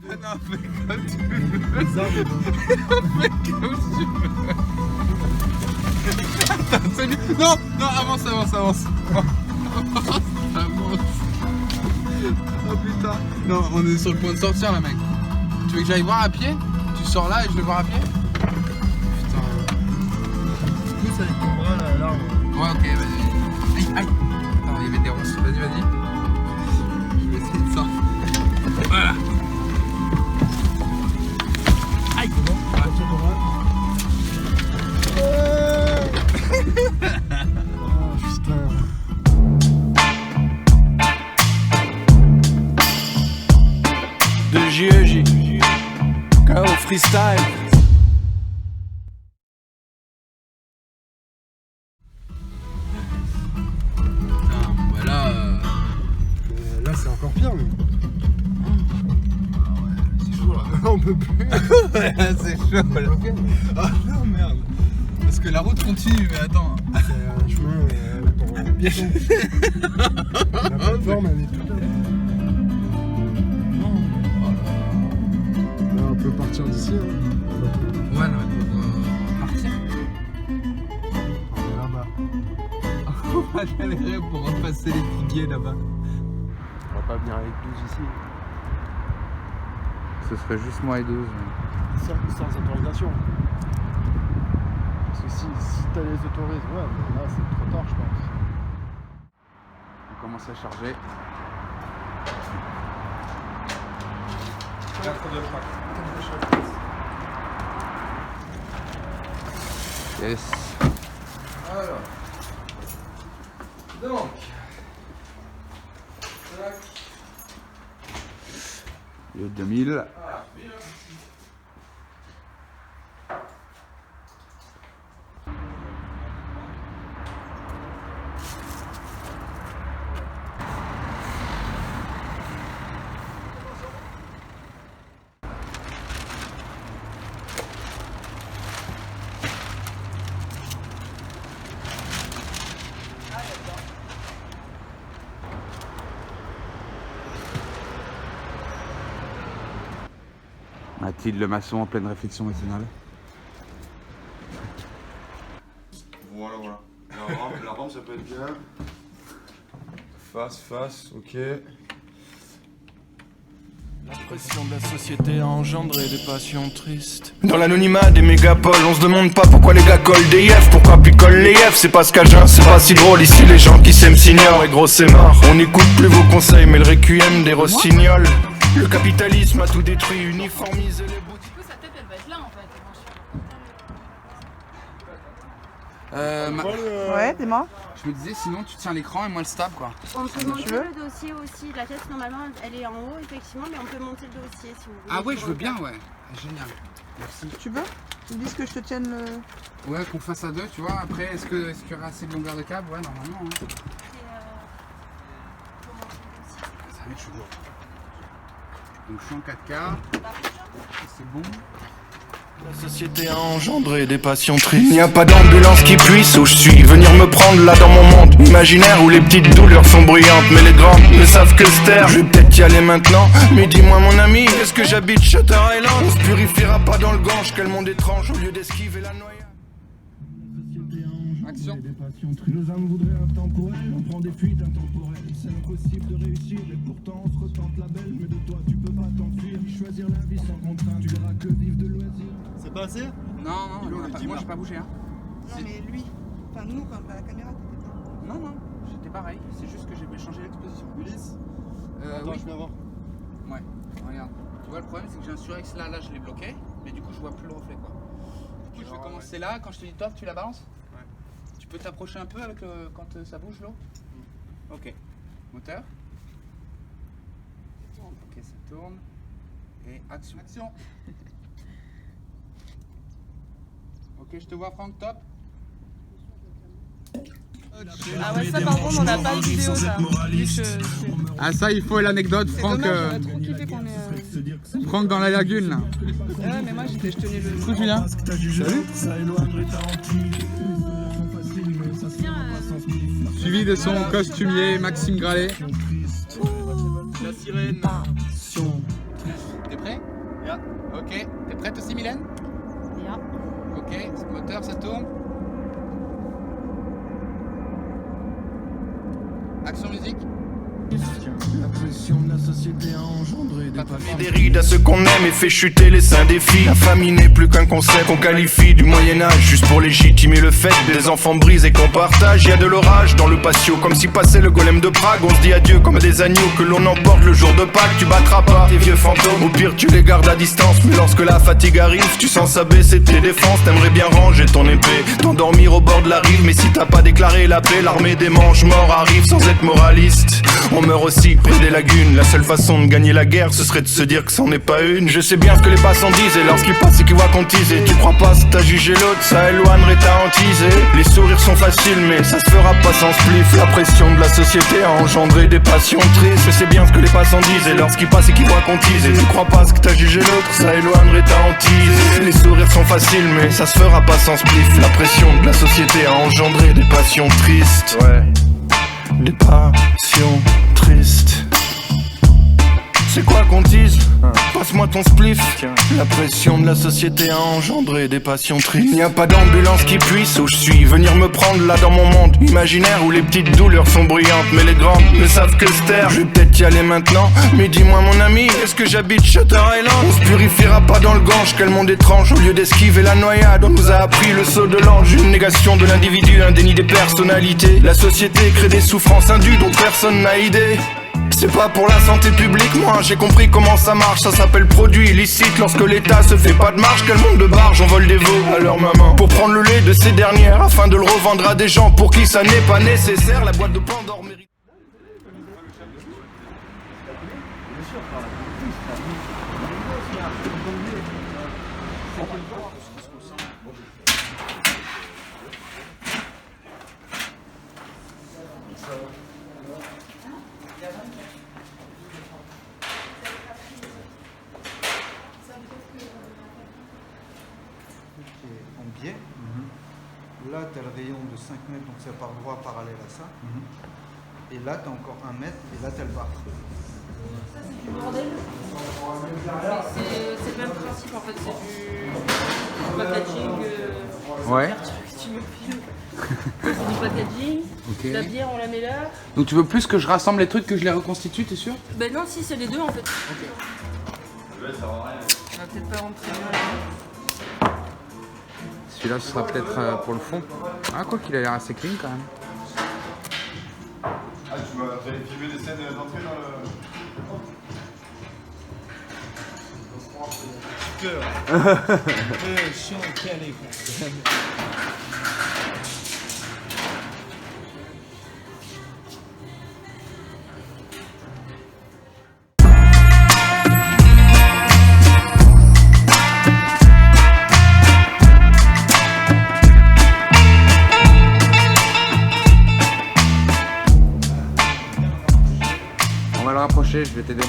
Non, fais comme tu veux. Fais comme tu veux. Attends, salut. Non, non, avance. Avance. Oh putain. Non, on est sur le point de sortir là, mec. Tu veux que j'aille voir à pied? Tu sors là et je vais voir à pied? Putain. Du coup, ça avec ton bras là, l'arbre. Ouais, ok, vas-y. Aïe. Attends, il y avait des ronces. Vas-y. Je vais essayer de sortir. Voilà. Aïe. C'est bon, attention ton bras. Oh putain. De JEJ, KO freestyle. Putain, bah là. Là, c'est encore pire, mais. C'est chaud là. On peut plus. Ouais, c'est chaud là. Ah non, merde. Parce que la route continue, mais attends. C'est un chemin pour piéton. La plateforme, elle est toute là. Là, on peut partir d'ici. Hein. Ouais, non, mais pour partir. On est là-bas. On va galérer pour repasser les figuiers là-bas. On va pas venir avec 12 ici. Ce serait juste moi et 12. Sans autorisation. Parce que si t'as les autorise, ouais, mais là c'est trop tard, je pense. On commence à charger. Yes. Alors. Donc. Le 2000. Mathilde le maçon en pleine réflexion matinale. Voilà. La rampe, ça peut être bien. Face, ok. La pression de la société a engendré des passions tristes. Dans l'anonymat des mégapoles, on se demande pas pourquoi les gars collent des yefs. Pourquoi picolent les yefs, c'est pas ce qu'Agen, c'est pas si drôle. Ici les gens qui s'aiment s'ignorent et gros c'est mort. On n'écoute plus vos conseils mais le requiem des rossignols. Le capitalisme a tout détruit, uniformisé les boutiques. Du coup, sa tête, elle va être là, en fait. Ouais, dis-moi. Je me disais, sinon tu tiens l'écran et moi le stab quoi. On peut monter veux le dossier aussi. La tête, normalement, elle est en haut, effectivement, mais on peut monter le dossier si vous voulez. Ah ouais, je veux bien, ouais. Génial. Merci. Tu veux? Tu me dis que je te tienne le... Ouais, qu'on fasse à deux, tu vois. Après, est-ce qu'il y aura assez de longueur de câble? Ouais, normalement. Hein. Ça va être chaud. Donc je suis en 4K. C'est bon. La société a engendré des passions tristes. Il n'y a pas d'ambulance qui puisse où je suis venir me prendre là dans mon monde imaginaire où les petites douleurs sont bruyantes mais les grandes ne savent que se taire. Je vais peut-être y aller maintenant, mais dis-moi mon ami, est-ce que j'habite Shutter Island? On se purifiera pas dans le Gange, quel monde étrange au lieu d'esquiver la noyade. Action. Nos âmes voudraient intemporel, on prend des fuites intemporelles. C'est impossible de réussir et pourtant on se retente la belle. Mais de toi tu peux pas t'enfuir, choisir la vie sans contrainte. Tu verras que vivre de loisirs. C'est pas assez? Non, moi j'ai pas bougé. Hein. Non, mais lui. Enfin, nous, quand la caméra, t'étais pas. Non, j'étais pareil. C'est juste que j'ai changé l'exposition. Ulysse? Attends, Oui. je viens voir. Ouais, regarde. Tu vois, le problème c'est que j'ai un surex là, je l'ai bloqué. Mais du coup, je vois plus le reflet quoi. Du coup, je vais commencer là. Quand je te dis top, tu la balances? Ouais. Tu peux t'approcher un peu avec quand ça bouge l'eau? Ok. Moteur. Ok, ça tourne. Et action. Ok, je te vois Franck, top. Ah ouais, ça par contre, on n'a pas de vidéo, ça. Ah ça, il faut l'anecdote, Franck. J'aurais trop kiffé qu'on ait... Franck dans la lagune là. Ouais, mais moi, je tenais le... Coucou Julien. Suivi de son costumier Maxime Gralet. La sirène. T'es prêt? Regarde. Ok. T'es prête aussi, Mylène? Bien. Ok. Moteur, ça tourne. Action musique. La pression de la société a engendré des passions. Des rides à ceux qu'on aime et fait chuter les seins des filles. La famille n'est plus qu'un concept qu'on qualifie du Moyen-Âge, juste pour légitimer le fait des enfants brisés et qu'on partage. Y a de l'orage dans le patio, comme si passait le golem de Prague. On se dit adieu comme des agneaux que l'on emporte le jour de Pâques. Tu battras pas tes vieux fantômes, au pire tu les gardes à distance. Mais lorsque la fatigue arrive, tu sens s'abaisser tes défenses. T'aimerais bien ranger ton épée, t'endormir au bord de la rive. Mais si t'as pas déclaré la paix, l'armée des manches morts arrive sans être moraliste. On meurt aussi près des lagunes. La seule façon de gagner la guerre, ce serait de se dire que c'en est pas une. Je sais bien ce que les passants disent, et lorsqu'ils passent et qu'ils voient qu'on tease. Et tu crois pas si t'as jugé l'autre, ça éloignerait ta hantise. Et les sourires sont faciles, mais ça se fera pas sans spliff. La pression de la société a engendré des passions tristes. Je sais bien ce que les passants disent, et lorsqu'ils passent et qu'ils voient qu'on tease. Et tu crois pas ce que t'as jugé l'autre, ça éloignerait ta hantise. Les sourires sont faciles, mais ça se fera pas sans spliff. La pression de la société a engendré des passions tristes. Ouais. Des passions tristes. C'est quoi qu'on dise? Passe-moi ton spliff. La pression de la société a engendré des passions tristes. Y a pas d'ambulance qui puisse où je suis venir me prendre là dans mon monde imaginaire où les petites douleurs sont bruyantes mais les grandes ne savent que se taire. Je vais peut-être y aller maintenant, mais dis-moi mon ami, est-ce que j'habite Shutter Island? On se purifiera pas dans le Gange, quel monde étrange. Au lieu d'esquiver la noyade, on nous a appris le saut de l'ange. Une négation de l'individu, un déni des personnalités. La société crée des souffrances indues dont personne n'a idée. C'est pas pour la santé publique, moi j'ai compris comment ça marche. Ça s'appelle produit illicite lorsque l'État se fait pas de marge. Quel monde de barge, on vole des veaux à leur maman pour prendre le lait de ces dernières afin de le revendre à des gens pour qui ça n'est pas nécessaire. La boîte de Pandore mérite. En biais. Là, tu as le rayon de 5 mètres, donc ça part droit parallèle à ça. Et là, tu as encore 1 mètre, et là, tu as le bar. Ça, c'est du bordel. C'est le même principe en fait, c'est du packaging. Ouais. Tu me filmes. C'est du packaging. Ok. La bière, on la met là. Donc tu veux plus que je rassemble les trucs que je les reconstitue, t'es sûr? Ben non, si, c'est les deux en fait. On va peut-être pas rentrer là. Celui-là, ce sera peut-être pour le fond. Ah, quoi qu'il a l'air assez clean quand même. Ah, tu m'as fait filmer des scènes d'entrée dans le... Chiant, calé, quoi. On va le rapprocher, je vais t'aider.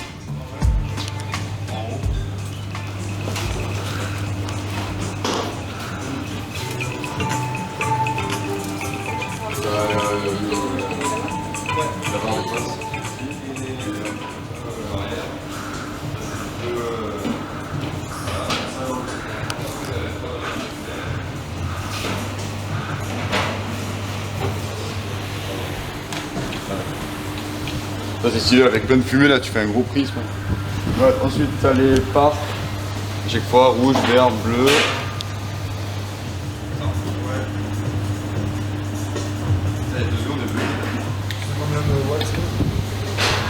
Ça c'est stylé, avec plein de fumée là, tu fais un gros prisme. Ouais, ensuite t'as les parts. À chaque fois, rouge, vert, bleu.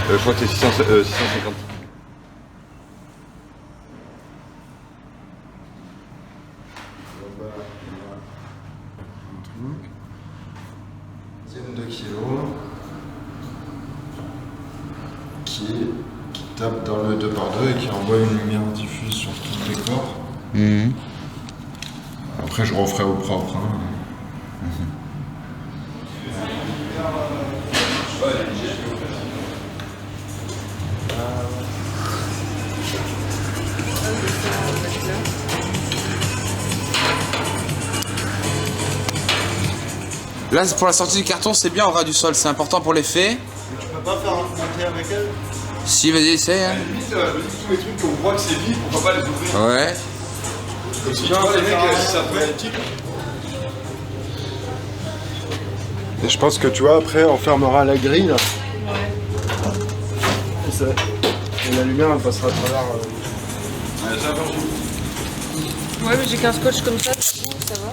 Je crois que c'est 650. C'est 2 kilos qui tape dans le 2x2 et qui envoie une lumière diffuse sur tout le décor. Après je referai au propre. Hein. Là, pour la sortie du carton, c'est bien en ras du sol, c'est important pour l'effet. Tu peux pas faire un monter avec elle? Si, vas-y, essaye. Hein. Je me dis tous les trucs qu'on voit que c'est vide, pourquoi pas les ouvrir? Ouais. Comme si tu vois les mecs, si ça fait type. Et je pense que tu vois, après, on fermera la grille là. Et la lumière elle passera à travers. Ouais, c'est important. Ouais, mais j'ai qu'un scotch comme ça, du coup, ça va.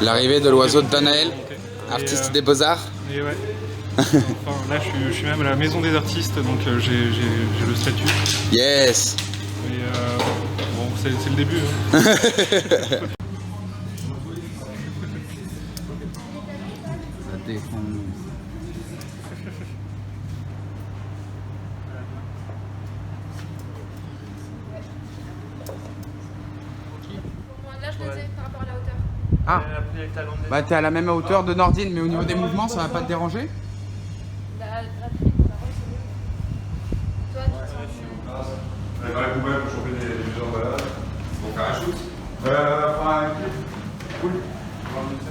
L'arrivée de l'oiseau de Danaël, artiste des Beaux-Arts. Et ouais. Enfin, là, je suis même à la maison des artistes, donc j'ai le statut. Yes. Et bon, c'est le début. Hein. Ça défend. Là, je les ai par rapport à la hauteur. Ah. Bah t'es à la même hauteur de Nordine, mais au niveau des mouvements, ça va pas te déranger? La gratuite, Toi, On est dans la poubelle pour choper des gens malades. Pour faire un shoot. Enfin, un clip. Cool. On va mettre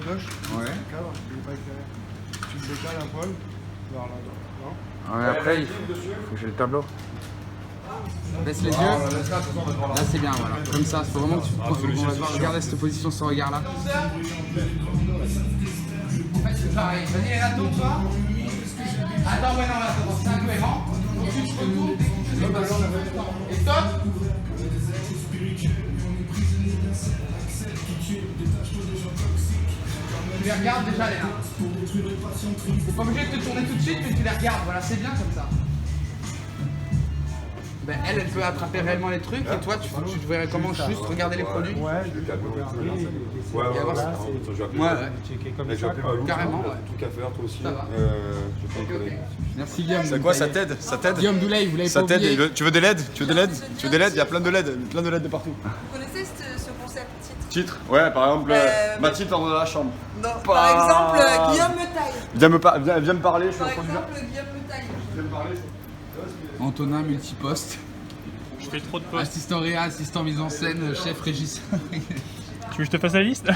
Gauche. Ouais. Cadre, il est pas éclairé. Tu le décales un poil vers là. Non. Ouais, après, il faut que j'ai le tableau. Baisse les yeux. Là, c'est bien, voilà. Comme ça, il faut vraiment que tu on va devoir regarder cette position, ce regard-là. En fait, c'est pareil. Vas-y, là, tourne-toi. Attends, ouais, non, attends, c'est incohérent. Ensuite, tu peux nous et stop. Tu les regardes déjà, Léna. T'es pas obligé de te tourner tout de suite, mais tu les regardes. Voilà, c'est bien comme ça. Ben, elle peut attraper réellement les trucs et toi, tu devrais comment juste regarder les produits. Ouais, je vais regarder. Et avoir ça. Comme ça. Carrément, ouais. Truc à faire, toi aussi. Ça va. Ok. Merci Guillaume. C'est quoi, ça t'aide? Ça t'aide? Guillaume Doulay, vous l'avez pas Ça t'aide? oublié. Tu veux des LED? Tu veux des LED? Tu veux des LED? Il y a plein de LED de partout. Vous connaissez ce concept titre? Titre? Ouais, par exemple, Mathilde dans la chambre. Non, par exemple, Guillaume me taille. Viens me parler, je suis Par en train de dire. exemple, Guillaume me taille. Viens me parler. Antonin multiposte. Je fais trop de postes. Assistant réa, assistant mise en scène, chef régisseur. Tu veux que je te fasse la liste?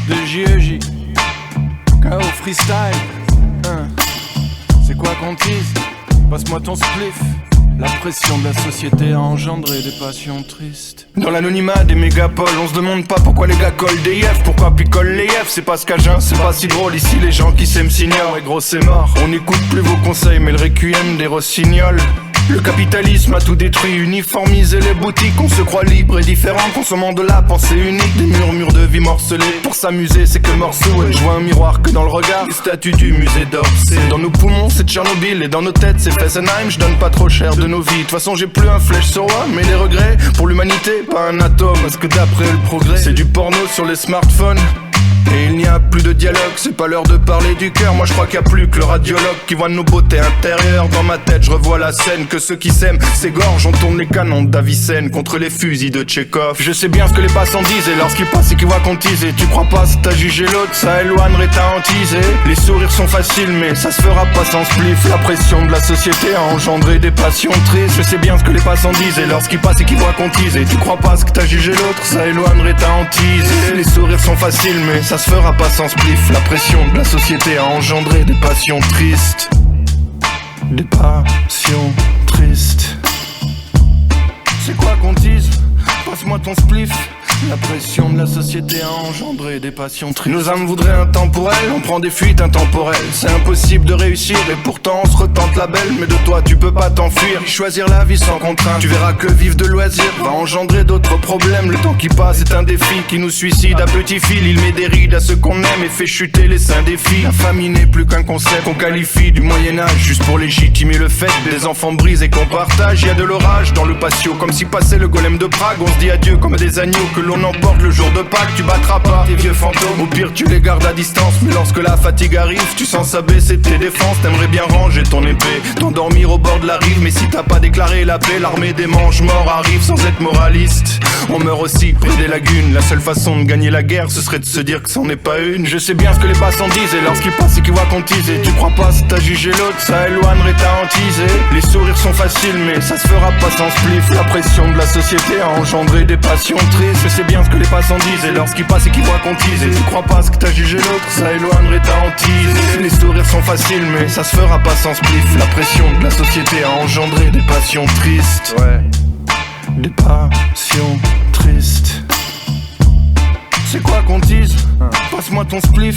De JEJ, KO freestyle, c'est quoi qu'on tease? Passe-moi ton spliff. La pression de la société a engendré des passions tristes. Dans l'anonymat des mégapoles, on se demande pas pourquoi les gars collent des yefs. Pourquoi picolent les yefs, c'est pas ce qu'à jeun, c'est pas si drôle. Ici les gens qui s'aiment s'ignorent et gros c'est mort. On n'écoute plus vos conseils mais le requiem des rossignols. Le capitalisme a tout détruit, uniformisé les boutiques. On se croit libre et différent, consommant de la pensée unique. Des murmures de vie morcelés, pour s'amuser c'est que morceau. Et je vois un miroir que dans le regard, les statues du musée d'Orsay. Dans nos poumons c'est Tchernobyl et dans nos têtes c'est Fessenheim. Je donne pas trop cher de nos vies, de toute façon j'ai plus un flèche sur moi. Mais les regrets, pour l'humanité, pas un atome. Parce que d'après le progrès, c'est du porno sur les smartphones. Et il n'y a plus de dialogue, c'est pas l'heure de parler du cœur. Moi je crois qu'il n'y a plus que le radiologue qui voit nos beautés intérieures. Dans ma tête je revois la scène, que ceux qui s'aiment s'égorgent. On tourne les canons d'Avicenne contre les fusils de Tchekhov. Je sais bien ce que les passants disent et lorsqu'ils passent et qu'ils voient qu'on tease. Et tu crois pas si t'as jugé l'autre, ça éloignerait ta hantise. Les sourires sont faciles mais ça se fera pas sans spliff. La pression de la société a engendré des passions tristes. Je sais bien ce que les passants disent et lorsqu'ils passent et qu'ils voient qu'on tease. Et tu crois pas ce que t'as jugé l'autre, ça éloignerait ta hantise. Les sourires sont faciles mais ça se fera pas sans spliff. La pression de la société a engendré des passions tristes. Des passions tristes. C'est quoi qu'on dise? Passe-moi ton spliff. La pression de la société a engendré des passions tristes. Nos âmes voudraient un temporel, on prend des fuites intemporelles. C'est impossible de réussir et pourtant on se retente la belle. Mais de toi tu peux pas t'enfuir, choisir la vie sans contrainte. Tu verras que vivre de loisirs va engendrer d'autres problèmes. Le temps qui passe est un défi qui nous suicide à petit fil. Il met des rides à ceux qu'on aime et fait chuter les seins des filles. La famille n'est plus qu'un concept qu'on qualifie du Moyen-Âge, juste pour légitimer le fait des enfants brisés et qu'on partage. Y a de l'orage dans le patio, comme si passait le golem de Prague. On se dit adieu comme des agneaux que l'on emporte le jour de Pâques. Tu battras pas tes vieux fantômes, au pire tu les gardes à distance. Mais lorsque la fatigue arrive, tu sens s'abaisser tes défenses. T'aimerais bien ranger ton épée, t'endormir au bord de la rive. Mais si t'as pas déclaré la paix, l'armée des manches morts arrive sans être moraliste. On meurt aussi près des lagunes. La seule façon de gagner la guerre, ce serait de se dire que c'en est pas une. Je sais bien ce que les passants disent, et lorsqu'ils passent et qu'ils voient qu'on tease. Et tu crois pas si t'as jugé l'autre, ça éloignerait ta hantise. Les sourires sont faciles mais ça se fera pas sans spliff. La pression de la société a engendré des passions tristes. Je sais bien ce que les passants disent, et lorsqu'ils passent et qu'ils voient qu'on tease. Et tu crois pas ce que t'as jugé l'autre, ça éloignerait ta hantise. Les sourires sont faciles mais ça se fera pas sans spliff. La pression de la société a engendré des passions tristes. Ouais, des passions tristes. C'est quoi qu'on dise? Passe-moi ton spliff.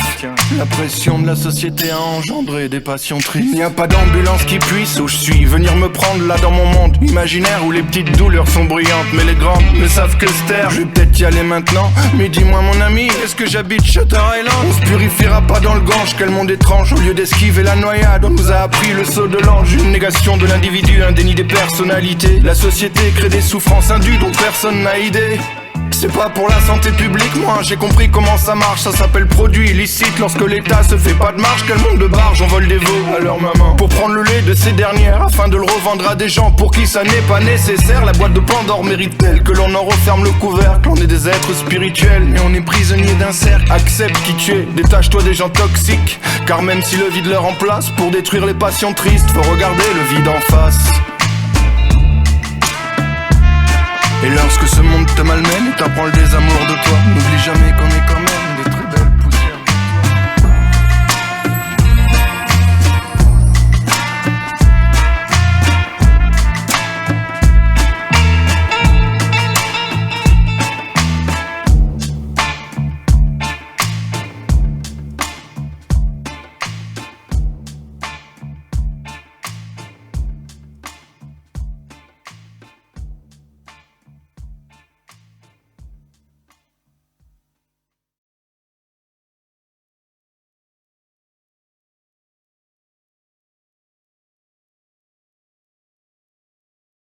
La pression de la société a engendré des passions tristes. Il n'y a pas d'ambulance qui puisse où je suis venir me prendre là dans mon monde imaginaire où les petites douleurs sont bruyantes mais les grandes ne savent que se taire. Je vais peut-être y aller maintenant, mais dis-moi mon ami, est-ce que j'habite Shutter Island? On se purifiera pas dans le Gange, quel monde étrange. Au lieu d'esquiver la noyade, on nous a appris le saut de l'ange. Une négation de l'individu, un déni des personnalités. La société crée des souffrances indues dont personne n'a idée. C'est pas pour la santé publique, moi j'ai compris comment ça marche. Ça s'appelle produit illicite lorsque l'État se fait pas de marge. Quel monde de barge, on vole des veaux à leur maman pour prendre le lait de ces dernières afin de le revendre à des gens pour qui ça n'est pas nécessaire. La boîte de Pandore mérite-t-elle que l'on en referme le couvercle? On est des êtres spirituels mais on est prisonniers d'un cercle. Accepte qui tu es, détache-toi des gens toxiques, car même si le vide leur en place pour détruire les passions tristes, faut regarder le vide en face. Et lorsque ce monde te malmène et t'apprend le désamour de toi, n'oublie